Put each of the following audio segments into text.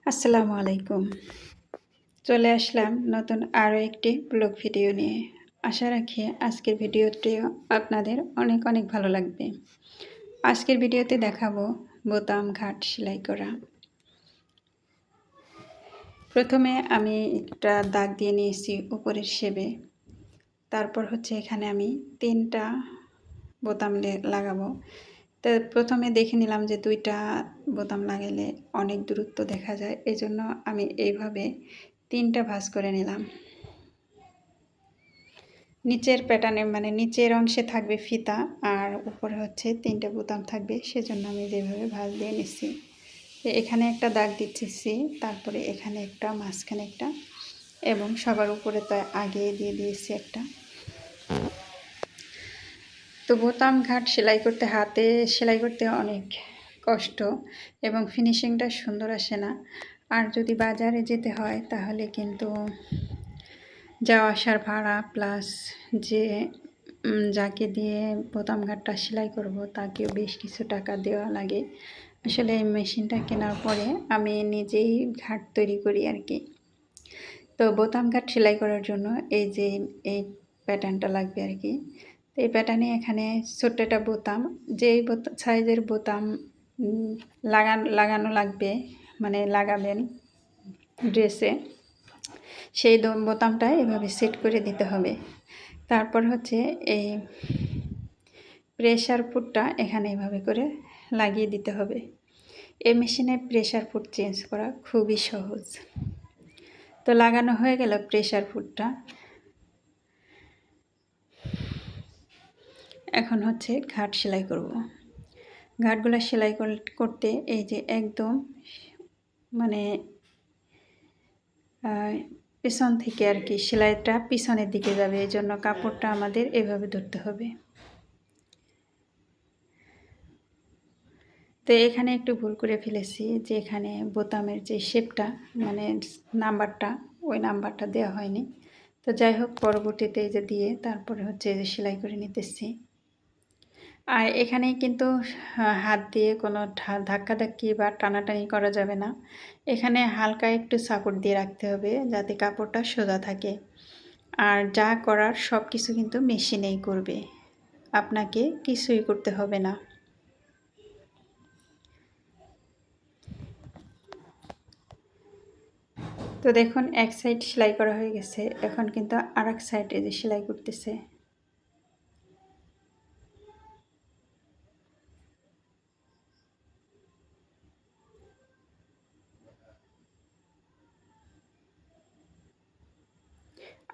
আসসালামু আলাইকুম। চলে আসলাম নতুন আরও একটি ব্লগ ভিডিও নিয়ে। আশা রাখি আজকের ভিডিওটিও আপনাদের অনেক অনেক ভালো লাগবে। আজকের ভিডিওতে দেখাবো বোতাম ঘাট সেলাই করা। প্রথমে আমি একটা দাগ দিয়ে নিয়েছি উপরের শেপে। তারপর হচ্ছে এখানে আমি 3টা বোতাম লাগাবো। তো প্রথমে দেখে নিলাম যে 2টা বোতাম লাগালে অনেক দূরত্ব দেখা যায়, এজন্য আমি এইভাবে 3টা ভাঁজ করে নিলাম। নিচের প্যাটার্নে মানে নিচের অংশে থাকবে ফিতা আর উপরে হচ্ছে 3টে বোতাম থাকবে, সেজন্য আমি যেভাবে ভাঁজ দিয়ে নিচ্ছি। এখানে একটা দাগ দিচ্ছি, তারপরে এখানে একটা, মাঝখানে একটা এবং সবার উপরে তো আগে দিয়ে দিয়েছি একটা। তো বোতাম ঘাট সেলাই করতে হাতে সেলাই করতে অনেক কষ্ট এবং ফিনিশিংটা সুন্দর আসে না। আর যদি বাজারে যেতে হয় তাহলে কিন্তু যাওয়া আসার ভাড়া প্লাস যে যাকে দিয়ে বোতাম ঘাটটা সেলাই করব তাকেও বেশ কিছু টাকা দেওয়া লাগে। আসলে এই মেশিনটা কেনার পরে আমি নিজেই ঘাট তৈরি করি আর কি। তো বোতাম ঘাট সেলাই করার জন্য এই যে এই প্যাটার্নটা লাগবে আর কি। তো এই প্যাটার্নে এখানে ছোট্ট একটা বোতাম, যেই সাইজের বোতাম লাগানো লাগবে মানে লাগাবেন ড্রেসে, সেই বোতামটা এভাবে সেট করে দিতে হবে। তারপর হচ্ছে এই প্রেসার ফুটটা এখানে এভাবে করে লাগিয়ে দিতে হবে। এই মেশিনে প্রেসার ফুট চেঞ্জ করা খুবই সহজ। তো লাগানো হয়ে গেল প্রেসার ফুটটা। এখন হচ্ছে ঘাট সেলাই করব। ঘাটগুলো সেলাই করতে এই যে একদম মানে পিছন থেকে আর কি সেলাইটা পিছনের দিকে যাবে, এই জন্য কাপড়টা আমাদের এভাবে ধরতে হবে। তো এখানে একটু ভুল করে ফেলেছি যে এখানে বোতামের যে শেপটা মানে নাম্বারটা, ওই নাম্বারটা দেওয়া হয়নি। তো যাই হোক, পরবর্তীতে এই যে দিয়ে তারপরে হচ্ছে যে সেলাই করে নিতেছি। আর এখানে কিন্তু হাত দিয়ে কোনো ধাক্কাধাক্কি বা টানাটানি করা যাবে না। এখানে হালকা একটু সাপোর্ট দিয়ে রাখতে হবে যাতে কাপড়টা সোজা থাকে। আর যা করার সব কিছু কিন্তু মেশিনেই করবে, আপনাকে কিছুই করতে হবে না। তো দেখুন এক সাইড সেলাই করা হয়ে গেছে, এখন কিন্তু আর এক সাইডে যে সেলাই করতেছে।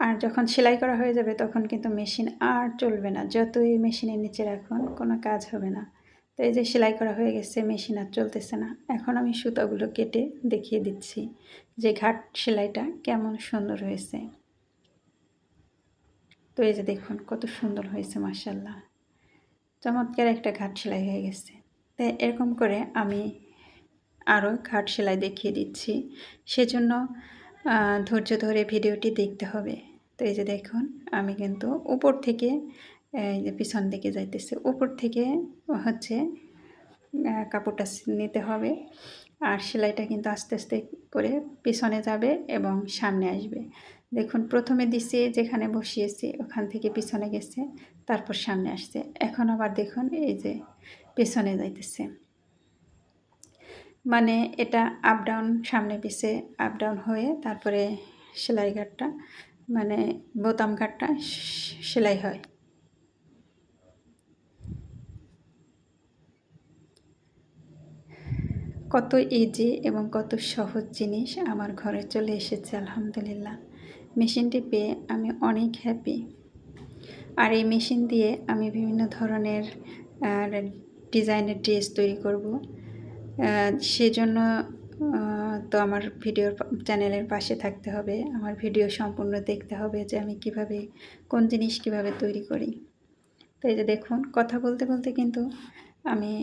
আর যখন সেলাই করা হয়ে যাবে তখন কিন্তু মেশিন আর চলবে না, যতই মেশিনের নিচে রাখুন কোনো কাজ হবে না। তো এই যে সেলাই করা হয়ে গেছে, মেশিন আর চলতেছে না। এখন আমি সুতাগুলো কেটে দেখিয়ে দিচ্ছি যে ঘাট সেলাইটা কেমন সুন্দর হয়েছে। তো এই যে দেখুন কত সুন্দর হয়েছে, মাশাআল্লাহ, চমৎকার একটা ঘাট সেলাই হয়ে গেছে। তো এরকম করে আমি আরও ঘাট সেলাই দেখিয়ে দিচ্ছি, সেজন্য ধৈর্য ধরে ভিডিওটি দেখতে হবে। তো এই যে দেখুন আমি কিন্তু উপর থেকে এই যে পিছন দিকে যাইতেছে, উপর থেকে হচ্ছে কাপড়টা নিতে হবে। আর সেলাইটা কিন্তু আস্তে আস্তে করে পিছনে যাবে এবং সামনে আসবে। দেখুন প্রথমে দিছি যেখানে বসিয়েছি ওখান থেকে পিছনে গেছে, তারপর সামনে আসছে। এখন আবার দেখুন এই যে পিছনে যাইতেছে, মানে এটা আপ ডাউন, সামনে পিছে আপ ডাউন হয়ে তারপরে সেলাই ঘাটটা মানে বোতাম ঘাটটা সেলাই হয়। কত ইজি এবং কত সহজ জিনিস আমার ঘরে চলে এসেছে, আলহামদুলিল্লাহ। মেশিনটি পেয়ে আমি অনেক হ্যাপি। আর এই মেশিন দিয়ে আমি বিভিন্ন ধরনের ডিজাইনের ড্রেস তৈরি করব। সেজন্য তো আমার ভিডিওর চ্যানেলের পাশে থাকতে হবে, আমার ভিডিও সম্পূর্ণ দেখতে হবে যে আমি কিভাবে কোন জিনিস কিভাবে তৈরি করি। তো এই যে দেখুন কথা বলতে বলতে কিন্তু আমি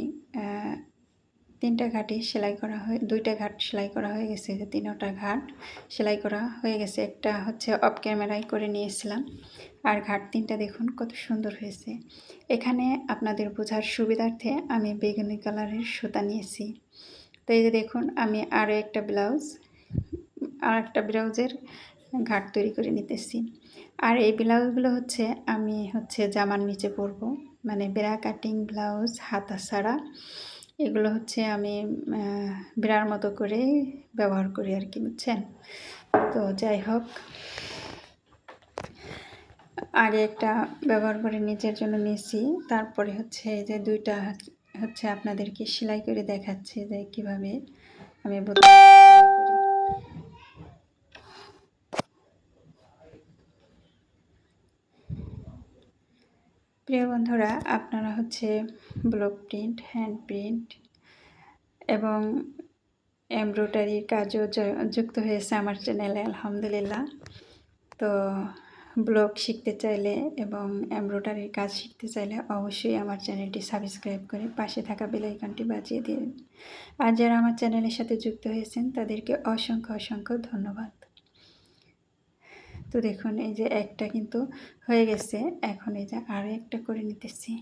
3টা ঘাটই সেলাই করা হয়ে 2টা ঘাট সেলাই করা হয়ে গেছে, যে 3টা ঘাট সেলাই করা হয়ে গেছে। একটা হচ্ছে অফ ক্যামেরায় করে নিয়েছিলাম, আর ঘাট 3টা দেখুন কত সুন্দর হয়েছে। এখানে আপনাদের বোঝার সুবিধার্থে আমি বেগুনি কালারের সুতা নিয়েছি। তো এই যে দেখুন আমি আরও একটা ব্লাউজের ঘাট তৈরি করে নিতেছি। আর এই ব্লাউজগুলো হচ্ছে আমি জামার নিচে পরবো, মানে ব্রা কাটিং ব্লাউজ হাতা ছাড়া। এগুলো হচ্ছে আমি ব্রার মতো করে ব্যবহার করি আর কি, বুঝছেন। তো যাই হোক, আগে একটা ব্যবহার করে নিজের জন্য নিয়েছি, তারপরে হচ্ছে এই যে দুইটা হচ্ছে আপনাদেরকে সেলাই করে দেখাচ্ছি যে কীভাবে আমি বোতাম সেলাই করি। প্রিয় বন্ধুরা, আপনারা হচ্ছে ব্লক প্রিন্ট, হ্যান্ড প্রিন্ট এবং এমব্রয়ডারির কাজও যুক্ত হয়েছে আমার চ্যানেলে, আলহামদুলিল্লাহ। তো ব্লগ শিখতে চাইলে এবং এমব্রয়ডারির কাজ শিখতে চাইলে অবশ্যই আমার চ্যানেলটি সাবস্ক্রাইব করে পাশে থাকা বেল আইকনটি বাজিয়ে দিন। আর যারা আমার চ্যানেলের সাথে যুক্ত হয়েছেন তাদেরকে অসংখ্য অসংখ্য ধন্যবাদ। তো দেখুন এই যে একটা কিন্তু হয়ে গেছে, এখন এই যে আরও একটা করে নিতেছি।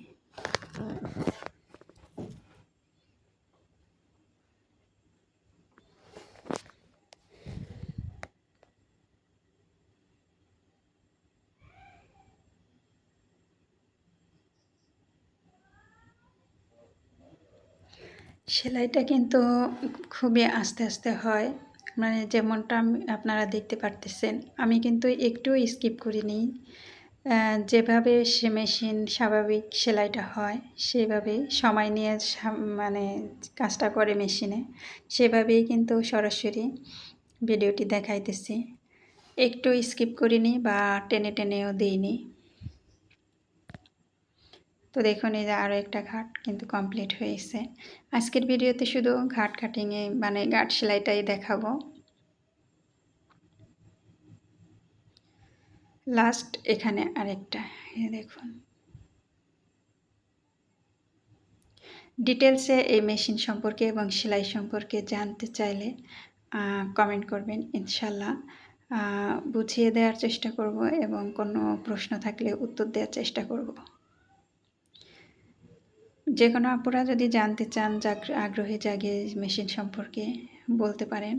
সেলাইটা কিন্তু খুবই আস্তে আস্তে হয়, মানে যেমনটা আপনারা দেখতে পারতেছেন, আমি কিন্তু একটু স্কিপ করিনি। যেভাবে সে মেশিন স্বাভাবিক সেলাইটা হয় সেভাবেই সময় নিয়ে মানে কাজটা করে মেশিনে, সেভাবেই কিন্তু সরাসরি ভিডিওটি দেখাইতেছি। একটু স্কিপ করিনি বা টেনে টেনেও দিইনি। তো দেখুন এই যে আরও একটা ঘাট কিন্তু কমপ্লিট হয়েছে। আজকের ভিডিওতে শুধু ঘাট কাটিংয়ে মানে ঘাট সেলাইটাই দেখাবো। লাস্ট এখানে আরেকটা, দেখুন। ডিটেলসে এই মেশিন সম্পর্কে এবং সেলাই সম্পর্কে জানতে চাইলে কমেন্ট করবেন, ইনশাল্লাহ বুঝিয়ে দেওয়ার চেষ্টা করব এবং কোনো প্রশ্ন থাকলে উত্তর দেওয়ার চেষ্টা করব। যে কোনো আপুরা যদি জানতে চান, আগ্রহী জাগে মেশিন সম্পর্কে বলতে পারেন,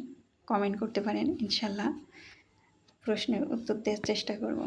কমেন্ট করতে পারেন, ইনশাল্লাহ প্রশ্নের উত্তর দেওয়ার চেষ্টা করব।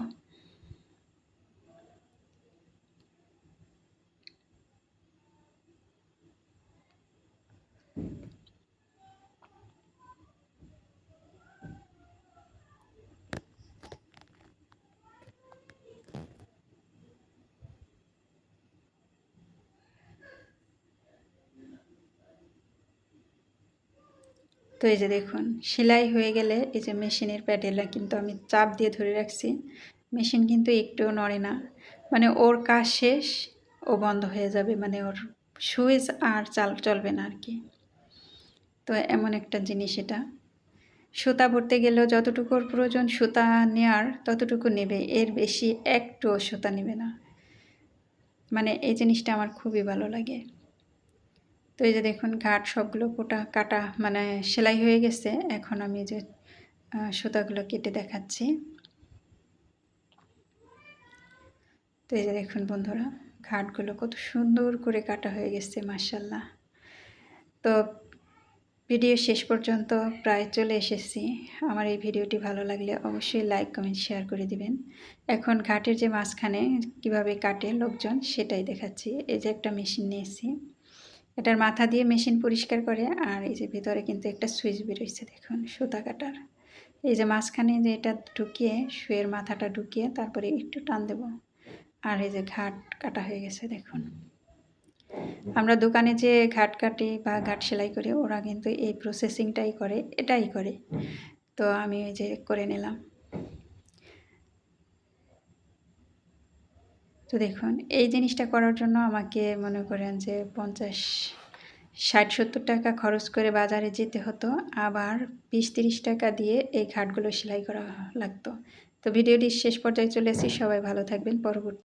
তো এই যে দেখুন সেলাই হয়ে গেলে এই যে মেশিনের প্যাডেলটা কিন্তু আমি চাপ দিয়ে ধরে রাখছি, মেশিন কিন্তু একটুও নড়ে না, মানে ওর কাজ শেষ ও বন্ধ হয়ে যাবে, মানে ওর সুইচ আর চলবে না আর কি। তো এমন একটা জিনিস এটা, সুতা ভরতে গেলেও যতটুকু ওর প্রয়োজন সুতা নেওয়ার ততটুকু নেবে, এর বেশি একটুও সুতা নেবে না, মানে এই জিনিসটা আমার খুবই ভালো লাগে। তো এই যে দেখুন ঘাট সবগুলো কাটা মানে সেলাই হয়ে গেছে, এখন আমি যে সুতাগুলো কেটে দেখাচ্ছি। তো এই যে দেখুন বন্ধুরা, ঘাটগুলো কত সুন্দর করে কাটা হয়ে গেছে, মাশাআল্লাহ। তো ভিডিও শেষ পর্যন্ত প্রায় চলে এসেছি। আমার এই ভিডিওটি ভালো লাগলে অবশ্যই লাইক কমেন্ট শেয়ার করে দিবেন। এখন ঘাটের যে মাঝখানে কিভাবে কাটে লোকজন সেটাই দেখাচ্ছি। এই যে একটা মেশিন নিয়েছি, এটার মাথা দিয়ে মেশিন পরিষ্কার করে, আর এই যে ভিতরে কিন্তু একটা সুইচ বেরোচ্ছে দেখুন সুতা কাটার। এই যে মাঝখানে যে এটা ঢুকিয়ে শুয়ের মাথাটা ঢুকিয়ে তারপরে একটু টান দেব, আর এই যে ঘাট কাটা হয়ে গেছে দেখুন। আমরা দোকানে যে ঘাট কাটি বা ঘাট সেলাই করি, ওরা কিন্তু এই প্রসেসিংটাই করে, এটাই করে। তো আমি ওই যে করে নিলাম। তো দেখুন এই জিনিসটা করার জন্য আমাকে মনে করেন যে 50-60-70 টাকা খরচ করে বাজারে যেতে হতো, আবার 20-30 টাকা দিয়ে এই ঘাটগুলো সেলাই করা লাগতো। তো ভিডিওটি শেষ পর্যায়ে চলে এসেছি, সবাই ভালো থাকবেন। পরবর্তী